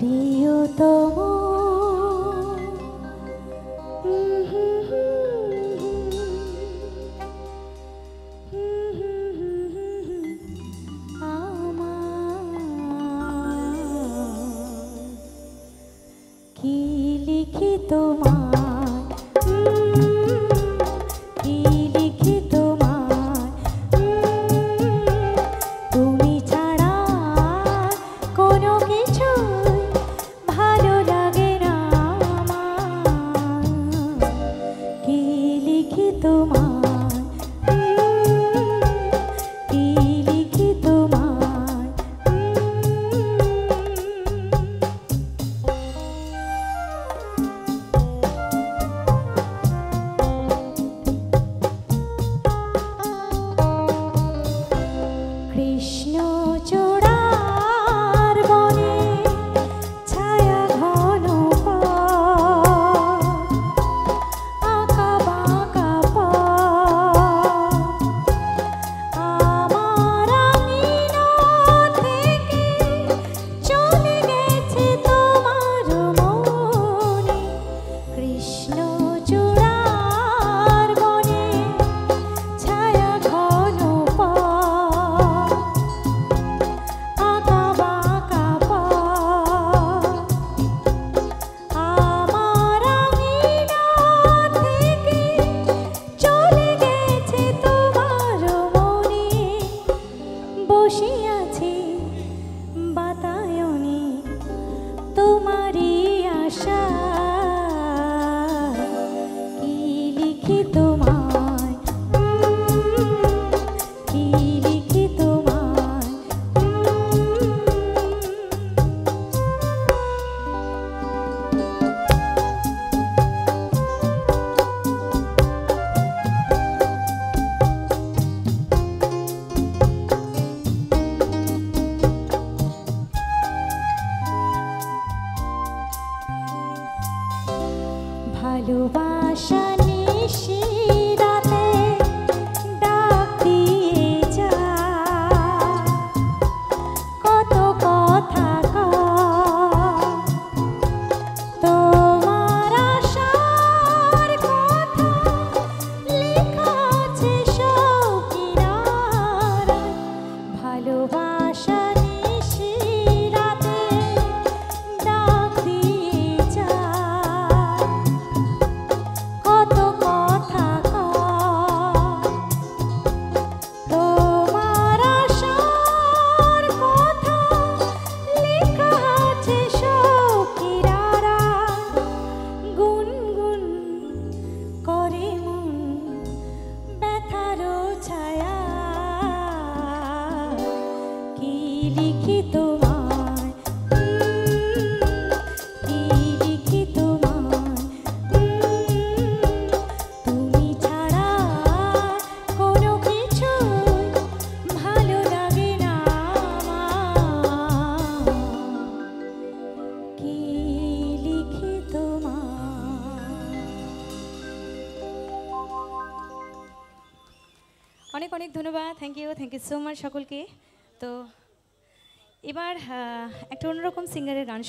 প্রিয়তম কি লিখি তোমার, কি লিখি তোমার, তুমি ছাড়া কোনো কিছু ভালো লাগে না আমার। কি লিখি তোমার, কি লিখি তোমার, কৃষ্ণ চূড়ার বনে ছায়া ঘন আঁকা বাঁকা আমার আঙিনা থেকে চলে গেছে তোমার মনে। কৃষ্ণ চূড়ার বনে ছায়া ঘন আঁকা বাঁকা আমার আঙিনা থেকে চলে গেছে তোমার মনে। বসে আছি বাতায়নে তোমারই আশা, কি লিখি তোমায়, কি লিখি তোমায়, ভালোবাসা নিশি রাতে ডাক দিয়ে যায়, কত কথা কয় তোমার আশার কথা লেখা আছে সব কিনারায়। ভালোবাসা নিশি রাতে ডাক দিয়ে যায়, কত কথা কয় তোমার আশার কথা লেখা আছে সব কিনারায়। গুনগুন করে মন ব্যথারও ছায়া, কি লিখি তোমায়, কি লিখি তোমায়, তুমি ছাড়া কোনো কিছু ভালো লাগে না আমার। কি লিখি তোমায়। অনেক অনেক ধন্যবাদ। থ্যাংক ইউ সো মাচ সকলকে। তো এবার একটা অন্যরকম সিঙ্গারের গান